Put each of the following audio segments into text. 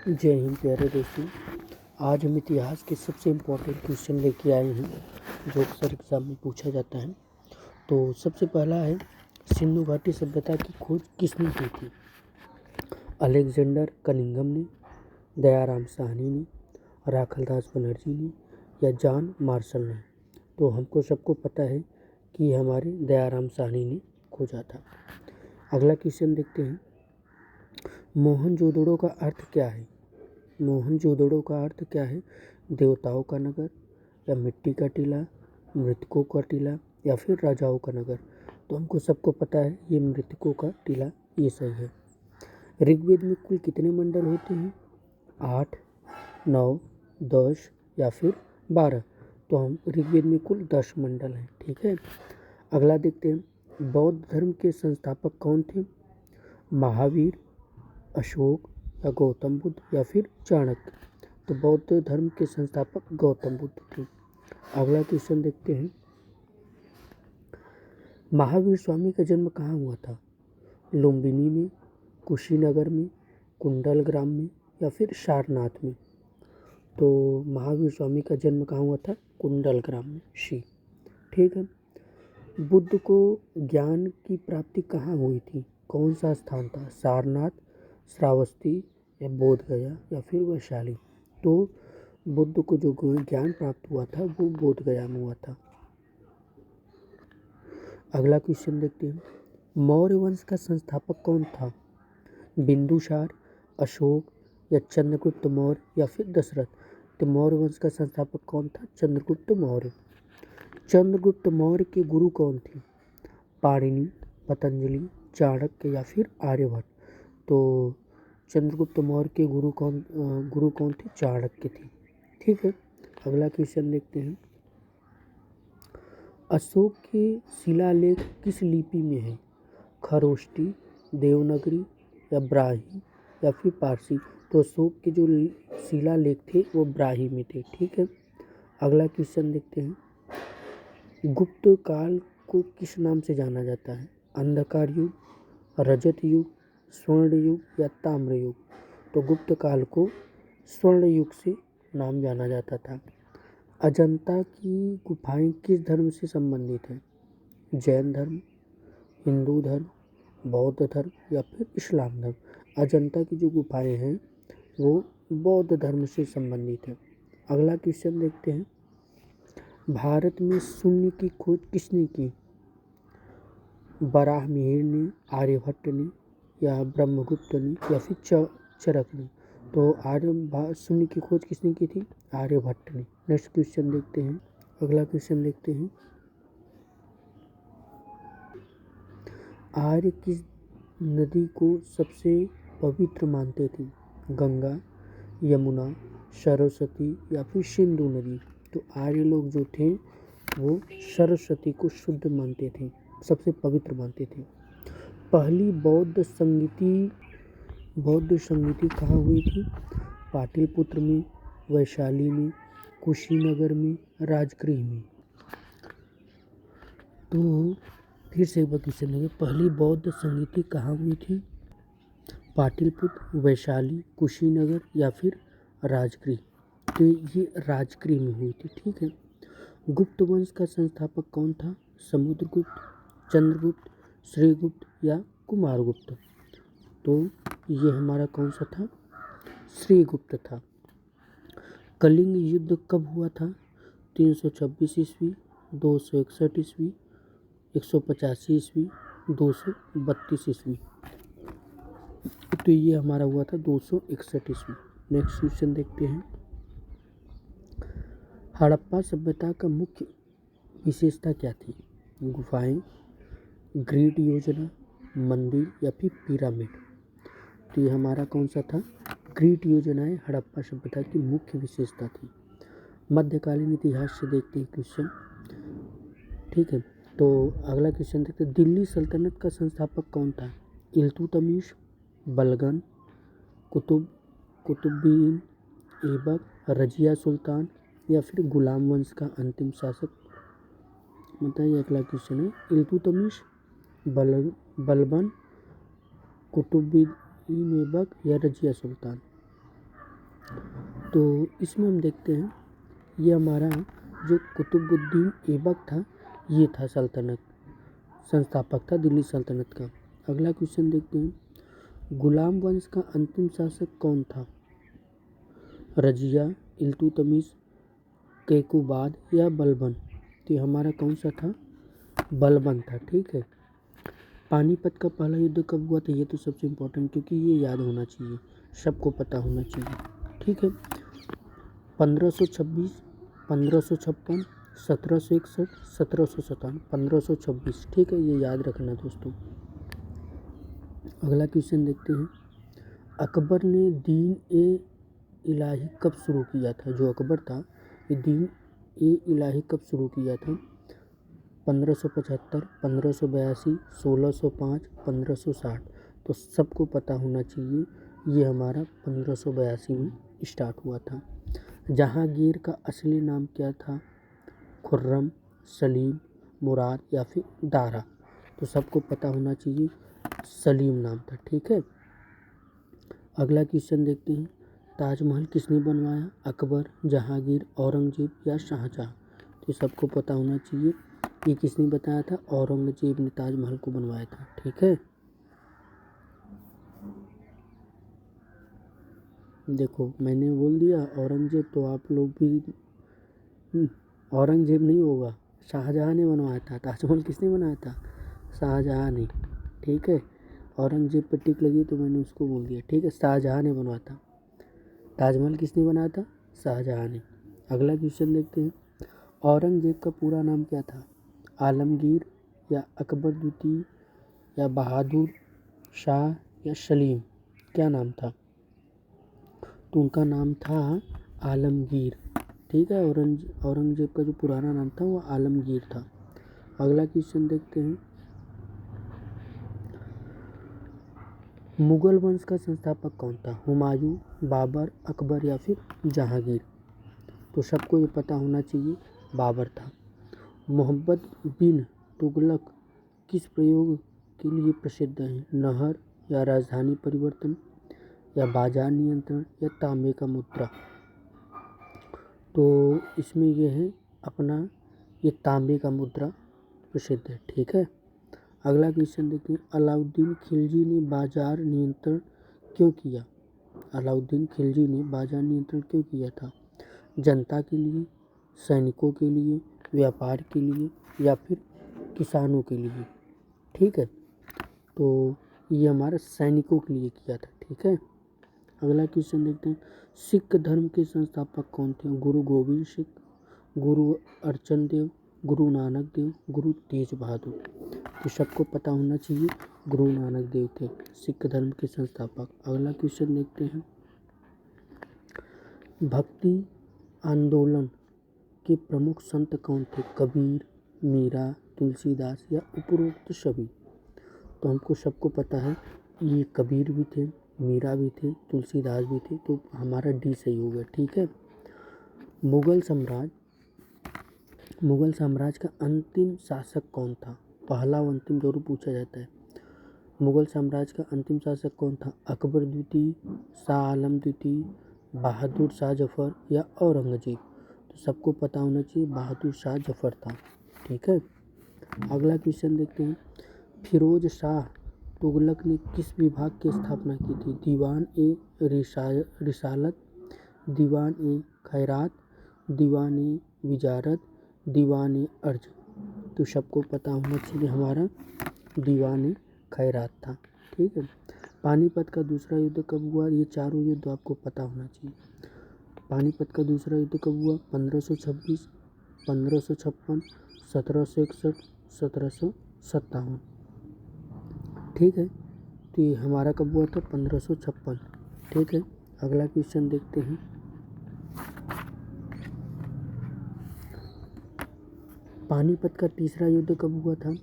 जय हिंद प्यारे दोस्तों। आज हम इतिहास के सबसे इम्पोर्टेंट क्वेश्चन लेके आए हैं जो अक्सर एग्जाम में पूछा जाता है। तो सबसे पहला है, सिंधु घाटी सभ्यता की खोज किसने की थी? अलेक्जेंडर कनिंघम ने, दयाराम साहनी ने, राखालदास बनर्जी ने या जॉन मार्शल ने? तो हमको सबको पता है कि हमारे दयाराम साहनी ने खोजा था। अगला क्वेश्चन देखते हैं, मोहनजोदड़ो का अर्थ क्या है? मोहनजोदड़ो का अर्थ क्या है? देवताओं का नगर या मिट्टी का टीला, मृतकों का टीला या फिर राजाओं का नगर? तो हमको सबको पता है ये मृतकों का टीला, ये सही है। ऋग्वेद में कुल कितने मंडल होते हैं? 8, 9, 10 या फिर 12? तो हम ऋग्वेद में कुल 10 मंडल हैं। ठीक है। अगला देखते हैं, बौद्ध धर्म के संस्थापक कौन थे? महावीर, अशोक या गौतम बुद्ध या फिर चाणक्य? तो बौद्ध धर्म के संस्थापक गौतम बुद्ध थे। अगला क्वेश्चन देखते हैं, महावीर स्वामी का जन्म कहाँ हुआ था? लुम्बिनी में, कुशीनगर में, कुंडलग्राम में या फिर सारनाथ में? तो महावीर स्वामी का जन्म कहाँ हुआ था? कुंडलग्राम में, शी। ठीक है। बुद्ध को ज्ञान की प्राप्ति कहाँ हुई थी? कौन सा स्थान था? सारनाथ, श्रावस्ती या बोध गया या फिर वैशाली? तो बुद्ध को जो ज्ञान प्राप्त हुआ था वो बोध गया में हुआ था। अगला क्वेश्चन देखते हैं, मौर्य वंश का संस्थापक कौन था? बिंदुसार, अशोक या चंद्रगुप्त मौर्य या फिर दशरथ? तो मौर्य वंश का संस्थापक कौन था? चंद्रगुप्त मौर्य। चंद्रगुप्त मौर्य के गुरु कौन थे? पाणिनि, पतंजलि, चाणक्य या फिर आर्यभट्ट? तो चंद्रगुप्त मौर्य के गुरु कौन थे? चाणक्य थे। ठीक है। अगला क्वेश्चन देखते हैं, अशोक के शिलालेख किस लिपि में है? खरोष्टी, देवनागरी या ब्राह्मी या फिर पारसी? तो अशोक के जो शिलालेख थे वो ब्राह्मी में थे। ठीक है। अगला क्वेश्चन देखते हैं, गुप्त काल को किस नाम से जाना जाता है? अंधकार युग, रजत युग, स्वर्ण युग या ताम्र युग? तो गुप्त काल को स्वर्ण युग से नाम जाना जाता था। अजंता की गुफाएं किस धर्म से संबंधित हैं? जैन धर्म, हिंदू धर्म, बौद्ध धर्म या फिर इस्लाम धर्म? अजंता की जो गुफाएं हैं वो बौद्ध धर्म से संबंधित है। अगला क्वेश्चन देखते हैं, भारत में शून्य की खोज किसने की? बराहमिहिर ने, आर्यभट्ट ने या ब्रह्मगुप्त ने या फिर चरक ने? तो शून्य की खोज किसने की थी? आर्यभट्ट ने। नेक्स्ट क्वेश्चन देखते हैं। अगला क्वेश्चन देखते हैं, आर्य किस नदी को सबसे पवित्र मानते थे? गंगा, यमुना, सरस्वती या फिर सिंधु नदी? तो आर्य लोग जो थे वो सरस्वती को शुद्ध मानते थे, सबसे पवित्र मानते थे। पहली बौद्ध संगीति कहाँ हुई थी? पाटलिपुत्र में, वैशाली में, कुशीनगर में, राजगृह में? तो फिर से एक बार क्वेश्चन लेंगे, पहली बौद्ध संगीति कहाँ हुई थी? पाटलिपुत्र, वैशाली, कुशीनगर या फिर राजगृह? तो ये राजगृह में हुई थी। ठीक है। गुप्त वंश का संस्थापक कौन था? समुद्रगुप्त, चंद्रगुप्त, श्रीगुप्त या कुमारगुप्त? तो ये हमारा कौन सा था? श्रीगुप्त था। कलिंग युद्ध कब हुआ था? 326 ईस्वी, 261 ईस्वी, 185 ईस्वी, 232 ईस्वी? तो ये हमारा हुआ था 261 ईस्वी। नेक्स्ट क्वेश्चन देखते हैं, हड़प्पा सभ्यता का मुख्य विशेषता क्या थी? गुफाएं, ग्रिड योजना, मंदिर या फिर पिरामिड? तो ये हमारा कौन सा था? ग्रिड योजनाएं हड़प्पा सभ्यता की मुख्य विशेषता थी। मध्यकालीन इतिहास से देखते हैं क्वेश्चन। ठीक है। तो अगला क्वेश्चन देखते हैं, दिल्ली सल्तनत का संस्थापक कौन था? इल्तुतमिश, बलगन, कुतुबुद्दीन ऐबक, रजिया सुल्तान या फिर गुलाम वंश का अंतिम शासक? बताइए। अगला क्वेश्चन है, इल्तुतमिश, बलबन, कुतुबुद्दीन ऐबक या रजिया सुल्तान? तो इसमें हम देखते हैं ये हमारा जो कुतुबुद्दीन ऐबक था ये था सल्तनत, संस्थापक था दिल्ली सल्तनत का। अगला क्वेश्चन देखते हैं, गुलाम वंश का अंतिम शासक कौन था? रजिया, इल्तुतमिश, कैकुबाद या बलबन? तो ये हमारा कौन सा था? बलबन था। ठीक है। पानीपत का पहला युद्ध कब हुआ था? ये तो सबसे इम्पोर्टेंट, क्योंकि ये याद होना चाहिए, सबको पता होना चाहिए। ठीक है। 1526, 1556, 1761, 1757, 1526। ठीक है, ये याद रखना दोस्तों। अगला क्वेश्चन देखते हैं, अकबर ने दीन ए इलाही कब शुरू किया था? जो अकबर था ये दीन ए इलाही कब शुरू किया था? 1575, 1582, 1605, 1560। तो सबको पता होना चाहिए ये हमारा 1582 में स्टार्ट हुआ था। जहांगीर का असली नाम क्या था? खुर्रम, सलीम, मुराद या फिर दारा? तो सबको पता होना चाहिए सलीम नाम था। ठीक है। अगला क्वेश्चन देखते हैं, ताजमहल किसने बनवाया? अकबर, जहांगीर, औरंगजेब या शाहजहां? तो सबको पता होना चाहिए ये किसने बताया था? औरंगजेब ने ताजमहल को बनवाया था। ठीक है। देखो मैंने बोल दिया औरंगजेब, तो आप लोग भी औरंगजेब नहीं होगा, शाहजहां ने बनवाया था। ताजमहल किसने बनाया था? शाहजहां ने। ठीक है। औरंगजेब पर टिक लगी तो मैंने उसको बोल दिया। ठीक है, शाहजहां ने बनवाया था। ताजमहल किसने बनाया था? शाहजहां ने। अगला क्वेश्चन देखते हैं, औरंगजेब का पूरा नाम क्या था? आलमगीर या अकबर द्वितीय या बहादुर शाह या सलीम? क्या नाम था? तो उनका नाम था आलमगीर। ठीक है। औरंगजेब का जो पुराना नाम था वो आलमगीर था। अगला क्वेश्चन देखते हैं, मुगल वंश का संस्थापक कौन था? हुमायूं, बाबर, अकबर या फिर जहांगीर? तो सबको ये पता होना चाहिए बाबर था। मोहम्मद बिन तुगलक किस प्रयोग के लिए प्रसिद्ध है? नहर या राजधानी परिवर्तन या बाजार नियंत्रण या तांबे का मुद्रा? तो इसमें यह है अपना ये तांबे का मुद्रा प्रसिद्ध है। ठीक है। अगला क्वेश्चन देखते हैं, अलाउद्दीन खिलजी ने बाजार नियंत्रण क्यों किया? अलाउद्दीन खिलजी ने बाजार नियंत्रण क्यों किया था? जनता के लिए, सैनिकों के लिए, व्यापार के लिए या फिर किसानों के लिए? ठीक है। तो ये हमारा सैनिकों के लिए किया था। ठीक है। अगला क्वेश्चन देखते हैं, सिख धर्म के संस्थापक कौन थे? गुरु गोविंद सिंह, गुरु अर्जन देव, गुरु नानक देव, गुरु तेज बहादुर? तो सबको पता होना चाहिए गुरु नानक देव थे सिख धर्म के संस्थापक। अगला क्वेश्चन देखते हैं, भक्ति आंदोलन के प्रमुख संत कौन थे? कबीर, मीरा, तुलसीदास या उपरोक्त सभी? तो हमको सबको पता है ये कबीर भी थे, मीरा भी थे, तुलसीदास भी थे। तो हमारा डी सही हो गया। ठीक है। मुगल साम्राज्य का अंतिम शासक कौन था? पहला और अंतिम जरूर पूछा जाता है। मुगल साम्राज्य का अंतिम शासक कौन था? अकबर द्वितीय, शाह आलम द्वितीय, बहादुर शाह जफर या औरंगजेब? तो सबको पता होना चाहिए बहादुर शाह जफर था। ठीक है। अगला क्वेश्चन देखते हैं, फिरोज शाह तुगलक ने किस विभाग की स्थापना की थी? दीवान ए रिसालत, दीवान ए खैरात, दीवान ए विजारत, दीवान ए अर्ज? तो सबको पता होना चाहिए हमारा दीवान ए खैरात था। ठीक है। पानीपत का दूसरा युद्ध कब हुआ? ये चारों युद्ध आपको पता होना चाहिए। पानीपत का दूसरा युद्ध कब हुआ? 1526, 1556, 1761, 1757। ठीक है। तो ये हमारा कब हुआ था? 1556। ठीक है। अगला क्वेश्चन देखते हैं, पानीपत का तीसरा युद्ध कब हुआ था?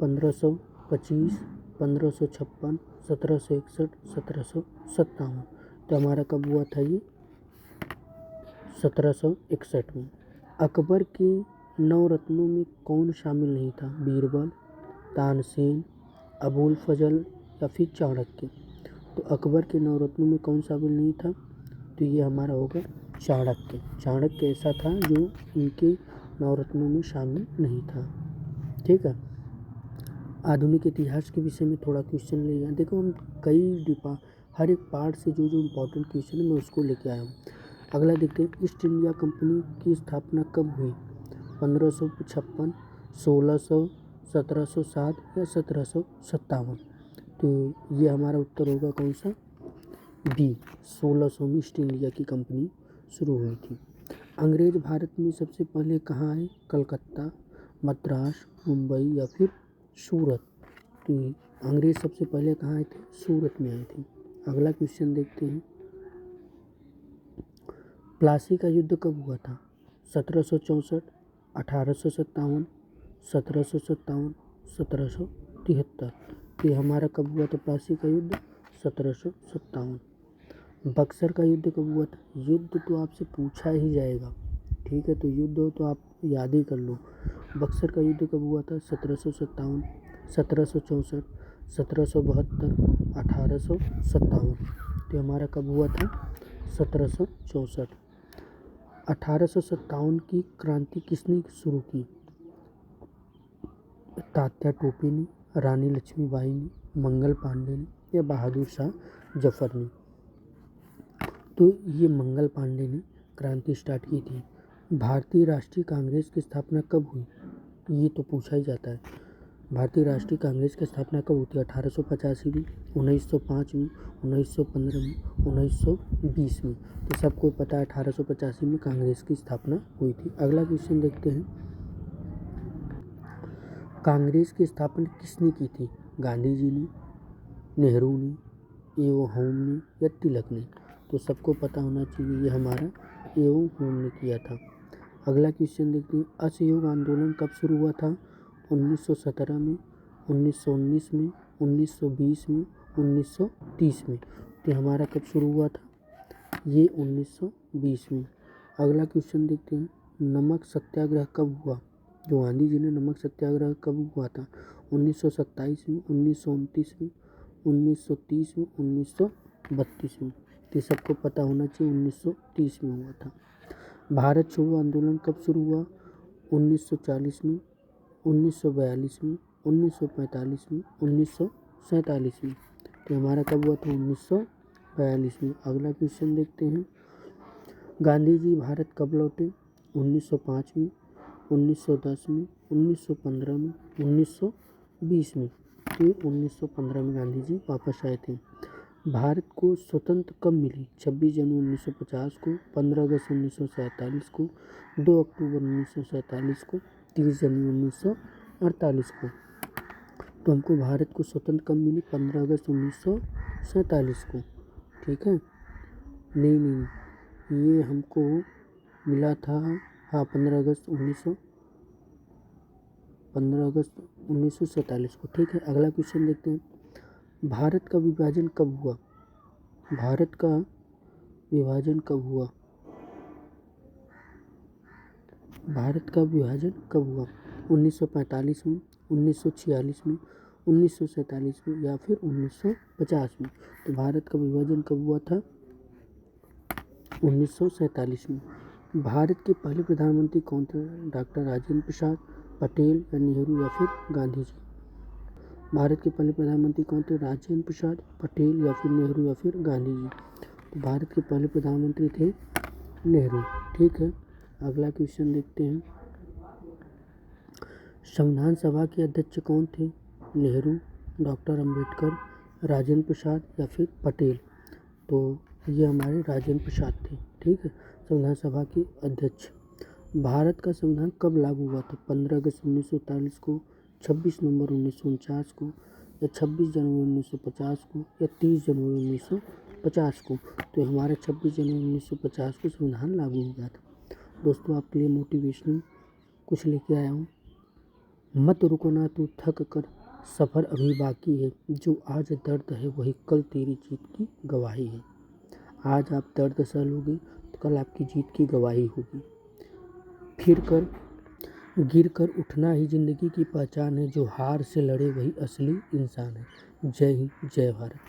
1525, 1556, 1761, 1757। तो हमारा कब हुआ था ये? 1761 में। अकबर के 9 रत्नों में कौन शामिल नहीं था? बीरबल, तानसेन, अबुल फजल या फिर चाणक्य? तो अकबर के 9 रत्नों में कौन शामिल नहीं था? तो ये हमारा होगा चाणक्य। चाणक्य ऐसा था जो इनके नवरत्नों में शामिल नहीं था। ठीक है। आधुनिक इतिहास के विषय में थोड़ा क्वेश्चन लेगा। देखो हम हर एक पार्ट से जो इम्पोर्टेंट क्वेश्चन है मैं उसको लेके आया हूँ। अगला देखते हैं, ईस्ट इंडिया कंपनी की स्थापना कब हुई? 1556, 1600, 1707 या 1757? तो ये हमारा उत्तर होगा कौन सा? बी, 1600 में ईस्ट इंडिया की कंपनी शुरू हुई थी। अंग्रेज भारत में सबसे पहले कहाँ आए? कलकत्ता, मद्रास, मुंबई या फिर सूरत? तो अंग्रेज सबसे पहले कहाँ आए थे? सूरत में आए थे। अगला क्वेश्चन देखते हैं, प्लासी का युद्ध कब हुआ था? 1764, 1857, 1757, 1773? तो ये हमारा कब हुआ था प्लासी का युद्ध? 1757। बक्सर का युद्ध कब हुआ था? युद्ध तो आपसे पूछा ही जाएगा, ठीक है, तो युद्ध हो तो आप याद ही कर लो। बक्सर का युद्ध कब हुआ था? 1757, 1764, 1772, 1857? तो हमारा कब हुआ था? 1764। 1857 की क्रांति किसने शुरू की? तात्या टोपे ने, रानी लक्ष्मीबाई ने, मंगल पांडे ने या बहादुर शाह जफर ने? तो ये मंगल पांडे ने क्रांति स्टार्ट की थी। भारतीय राष्ट्रीय कांग्रेस की स्थापना कब हुई? ये तो पूछा ही जाता है। भारतीय राष्ट्रीय कांग्रेस की स्थापना कब होती है? 1885 में, 1905 में, 1915 में, 1920 में? तो सबको पता है 1885 में कांग्रेस की स्थापना हुई थी। अगला क्वेश्चन देखते हैं, कांग्रेस की स्थापना किसने की थी? गांधी जी ने, नेहरू ने, एवं होम ने या तिलक ने? तो सबको पता होना चाहिए ये हमारा एवं होम ने किया था। अगला क्वेश्चन देखते हैं, असहयोग आंदोलन कब शुरू हुआ था? 1917 में, 1919 में, 1920 में, 1930 में? तो हमारा कब शुरू हुआ था? ये 1920 में। अगला क्वेश्चन देखते हैं, नमक सत्याग्रह कब हुआ? जो गांधी जी ने नमक सत्याग्रह कब हुआ था? 1927 में, 1929 में, 1930 में, 1932 में? तो सबको पता होना चाहिए 1930 में हुआ था। भारत छोड़ो आंदोलन कब शुरू हुआ? 1940 में, 1942 में, 1945 में, 1947 में? तो हमारा कब हुआ था? 1942 में। अगला क्वेश्चन देखते हैं, गांधी जी भारत कब लौटे? 1905 में, 1910 में, 1915 में, 1920 में? तो 1915 में गांधी जी वापस आए थे। भारत को स्वतंत्र कब मिली? 26 जनवरी 1950 को, 15 अगस्त 1947 को, 2 अक्टूबर 1947 को, 30 जनवरी 1948 को? तो हमको भारत को स्वतंत्र कब मिली? 15 अगस्त 1947 को। ठीक है, नहीं, ये हमको मिला था, हाँ, 15 अगस्त 1947 को। ठीक है। अगला क्वेश्चन देखते हैं, भारत का विभाजन कब हुआ? भारत का विभाजन कब हुआ? भारत का विभाजन कब हुआ? 1945 में, 1946 में, 1947 में या फिर 1950 में? तो भारत का विभाजन कब हुआ था? 1947 में। भारत के पहले प्रधानमंत्री कौन थे? डॉक्टर राजेंद्र प्रसाद, पटेल या नेहरू या फिर गांधी जी? भारत के पहले प्रधानमंत्री कौन थे? राजेंद्र प्रसाद, पटेल या फिर नेहरू या फिर गांधी जी? तो भारत के पहले प्रधानमंत्री थे नेहरू। ठीक है। अगला क्वेश्चन देखते हैं, संविधान सभा के अध्यक्ष कौन थे? नेहरू, डॉक्टर अंबेडकर, राजेंद्र प्रसाद या फिर पटेल? तो ये हमारे राजेंद्र प्रसाद थे। ठीक है, संविधान सभा के अध्यक्ष। भारत का संविधान कब लागू हुआ था? 15 अगस्त 1947 को, 26 नवंबर 1949 को या 26 जनवरी 1950 को या 30 जनवरी 1950 को? तो हमारा 26 जनवरी 1950 को संविधान लागू हो गया था। दोस्तों, आपके लिए मोटिवेशनल कुछ लेके आया हूँ। मत रुको ना तू थक कर, सफ़र अभी बाकी है, जो आज दर्द है वही कल तेरी जीत की गवाही है। आज आप दर्द सह लोगे तो कल आपकी जीत की गवाही होगी। गिर कर उठना ही ज़िंदगी की पहचान है, जो हार से लड़े वही असली इंसान है। जय हिंद, जय भारत।